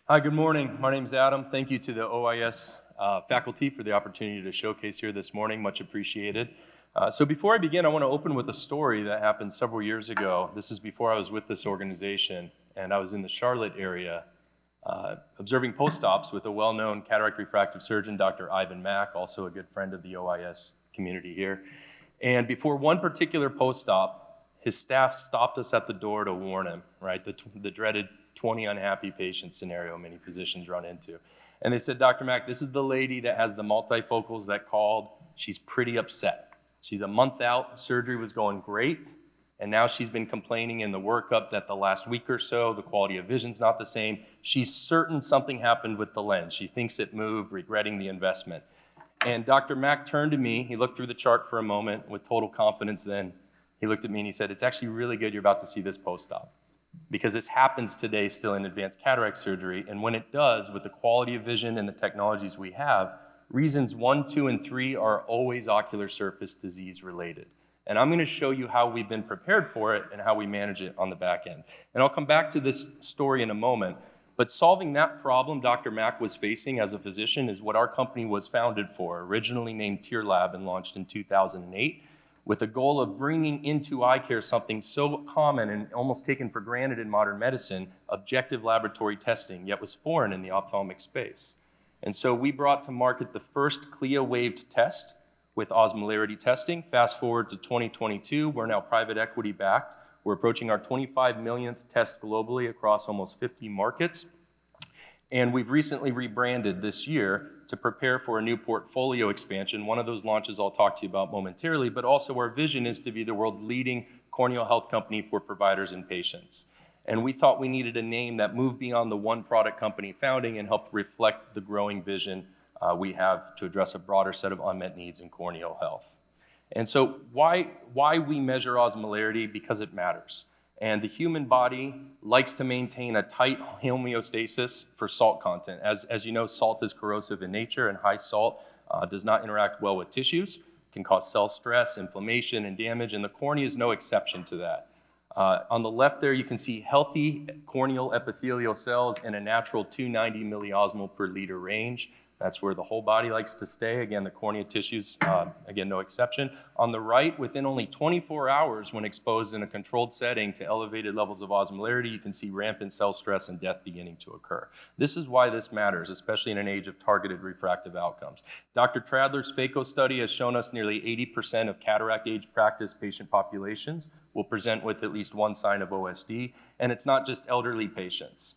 Hi, good morning. My name is Adam. Thank you to the OIS faculty for the opportunity to showcase here this morning. Much appreciated. So before I begin, I want to open with a story that happened several years ago. This is before I was with this organization, and I was in the Charlotte area observing post-ops with a well-known cataract refractive surgeon, Dr. Ivan Mack, also a good friend of the OIS community here. And before one particular post-op, his staff stopped us at the door to warn him, right? The dreaded 20 unhappy patient scenario many physicians run into. And they said, Dr. Mack, this is the lady that has the multifocals that called. She's pretty upset. She's a month out, surgery was going great, and now she's been complaining in the workup that the last week or so, the quality of vision's not the same. She's certain something happened with the lens. She thinks it moved, regretting the investment. And Dr. Mack turned to me, he looked through the chart for a moment with total confidence then. He looked at me and he said, it's actually really good you're about to see this post-op, because this happens today still in advanced cataract surgery, and when it does, with the quality of vision and the technologies we have, reasons 1, 2, and 3 are always ocular surface disease related. And I'm going to show you how we've been prepared for it and how we manage it on the back end. And I'll come back to this story in a moment, but solving that problem Dr. Mack was facing as a physician is what our company was founded for, originally named Tear Lab and launched in 2008. With the goal of bringing into eye care something so common and almost taken for granted in modern medicine, objective laboratory testing, yet was foreign in the ophthalmic space. And so we brought to market the first CLIA-waived test with osmolarity testing. Fast forward to 2022, we're now private equity backed. We're approaching our 25 millionth test globally across almost 50 markets. And we've recently rebranded this year to prepare for a new portfolio expansion. One of those launches I'll talk to you about momentarily, but also our vision is to be the world's leading corneal health company for providers and patients. And we thought we needed a name that moved beyond the one product company founding and helped reflect the growing vision we have to address a broader set of unmet needs in corneal health. And so why we measure osmolarity? Because it matters. And the human body likes to maintain a tight homeostasis for salt content. As you know, salt is corrosive in nature, and high salt does not interact well with tissues, can cause cell stress, inflammation, and damage, and the cornea is no exception to that. On the left there, you can see healthy corneal epithelial cells in a natural 290 milliosmol per liter range. That's where the whole body likes to stay. Again, the cornea tissues, again, no exception. On the right, within only 24 hours when exposed in a controlled setting to elevated levels of osmolarity, you can see rampant cell stress and death beginning to occur. This is why this matters, especially in an age of targeted refractive outcomes. Dr. Tradler's PHACO study has shown us nearly 80% of cataract age practice patient populations will present with at least one sign of OSD, and it's not just elderly patients.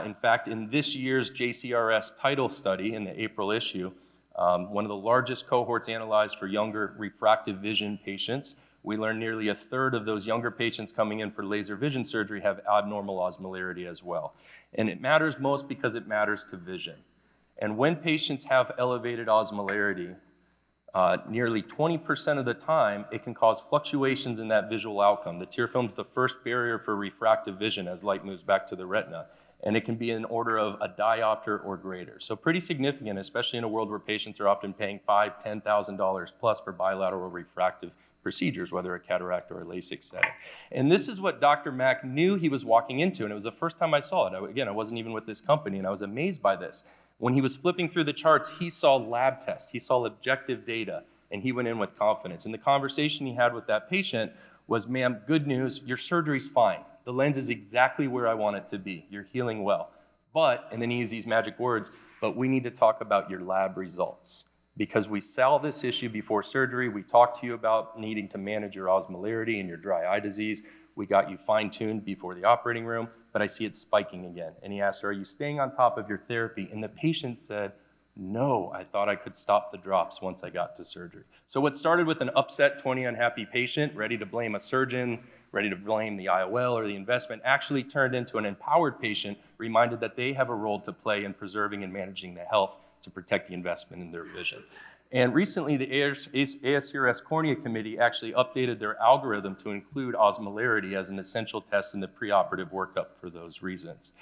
In fact, in this year's JCRS title study in the April issue, one of the largest cohorts analyzed for younger refractive vision patients, we learned nearly a third of those younger patients coming in for laser vision surgery have abnormal osmolarity as well. And it matters most because it matters to vision. And when patients have elevated osmolarity, nearly 20% of the time, it can cause fluctuations in that visual outcome. The tear film is the first barrier for refractive vision as light moves back to the retina. And it can be in order of a diopter or greater. So pretty significant, especially in a world where patients are often paying $5,000, $10,000 plus for bilateral refractive procedures, whether a cataract or a LASIK setting. And this is what Dr. Mack knew he was walking into, and it was the first time I saw it. Again, I wasn't even with this company, and I was amazed by this. When he was flipping through the charts, he saw lab tests, he saw objective data, and he went in with confidence. And the conversation he had with that patient was, ma'am, good news, your surgery's fine. The lens is exactly where I want it to be. You're healing well. But, and then he used these magic words, but we need to talk about your lab results. Because we saw this issue before surgery, we talked to you about needing to manage your osmolarity and your dry eye disease. We got you fine-tuned before the operating room, but I see it spiking again. And he asked her, are you staying on top of your therapy? And the patient said, no, I thought I could stop the drops once I got to surgery. So what started with an upset 20 unhappy patient, ready to blame a surgeon, ready to blame the IOL or the investment, actually turned into an empowered patient, reminded that they have a role to play in preserving and managing the health to protect the investment in their vision. And recently, the ASCRS Cornea Committee actually updated their algorithm to include osmolarity as an essential test in the preoperative workup for those reasons.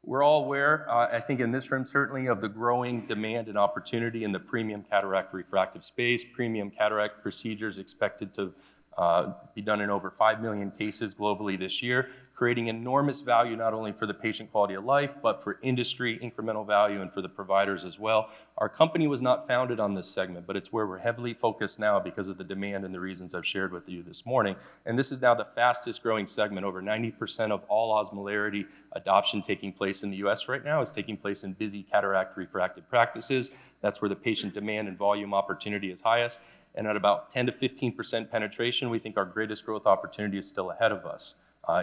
We're all aware, I think in this room certainly, of the growing demand and opportunity in the premium cataract refractive space. Premium cataract procedures expected to be done in over 5 million cases globally this year, creating enormous value not only for the patient quality of life, but for industry, incremental value, and for the providers as well. Our company was not founded on this segment, but it's where we're heavily focused now because of the demand and the reasons I've shared with you this morning. And this is now the fastest growing segment. Over 90% of all osmolarity adoption taking place in the US right now is taking place in busy cataract refractive practices. That's where the patient demand and volume opportunity is highest. And at about 10 to 15% penetration, we think our greatest growth opportunity is still ahead of us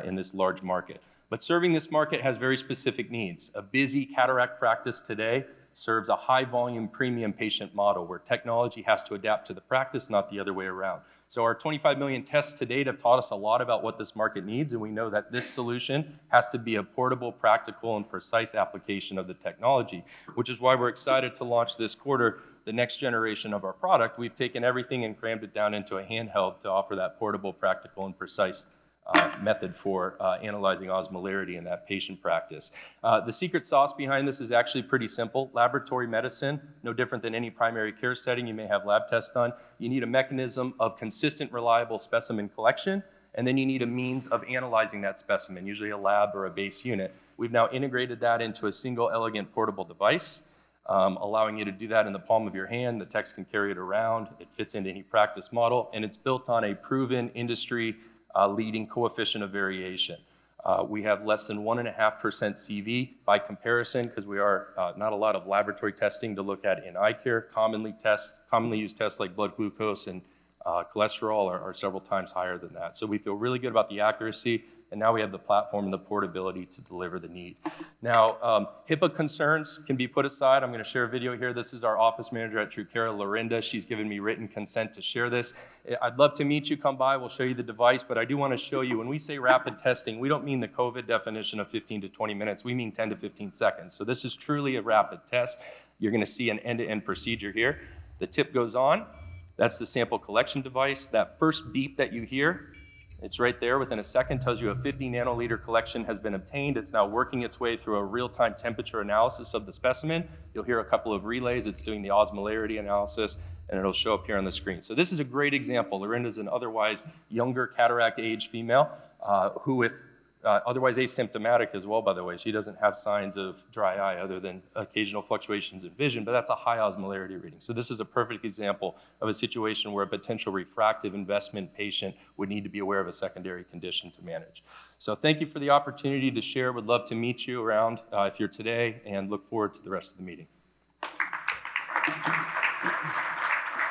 in this large market. But serving this market has very specific needs. A busy cataract practice today serves a high volume premium patient model where technology has to adapt to the practice, not the other way around. So our 25 million tests to date have taught us a lot about what this market needs, and we know that this solution has to be a portable, practical, and precise application of the technology, which is why we're excited to launch this quarter the next generation of our product. We've taken everything and crammed it down into a handheld to offer that portable, practical, and precise method for analyzing osmolarity in that patient practice. The secret sauce behind this is actually pretty simple. Laboratory medicine, no different than any primary care setting you may have lab tests done. You need a mechanism of consistent, reliable specimen collection, and then you need a means of analyzing that specimen, usually a lab or a base unit. We've now integrated that into a single elegant portable device, allowing you to do that in the palm of your hand. The techs can carry it around. It fits into any practice model, and it's built on a proven industry leading coefficient of variation. We have less than 1.5% CV by comparison, because we are not a lot of laboratory testing to look at in eye care. Commonly used tests like blood glucose and cholesterol are several times higher than that. So we feel really good about the accuracy, and now we have the platform and the portability to deliver the need. Now, HIPAA concerns can be put aside. I'm going to share a video here. This is our office manager at Trukera, Lorinda. She's given me written consent to share this. I'd love to meet you, come by, we'll show you the device, but I do want to show you, when we say rapid testing, we don't mean the COVID definition of 15 to 20 minutes, we mean 10 to 15 seconds. So this is truly a rapid test. You're going to see an end-to-end procedure here. The tip goes on. That's the sample collection device. That first beep that you hear, it's right there within a second, tells you a 50 nanoliter collection has been obtained. It's now working its way through a real-time temperature analysis of the specimen. You'll hear a couple of relays. It's doing the osmolarity analysis, and it'll show up here on the screen. So this is a great example. Lorinda's an otherwise younger cataract-age female who, if otherwise asymptomatic as well, by the way. She doesn't have signs of dry eye other than occasional fluctuations in vision, but that's a high osmolarity reading. So this is a perfect example of a situation where a potential refractive investment patient would need to be aware of a secondary condition to manage. So thank you for the opportunity to share. Would love to meet you around if you're today, and look forward to the rest of the meeting.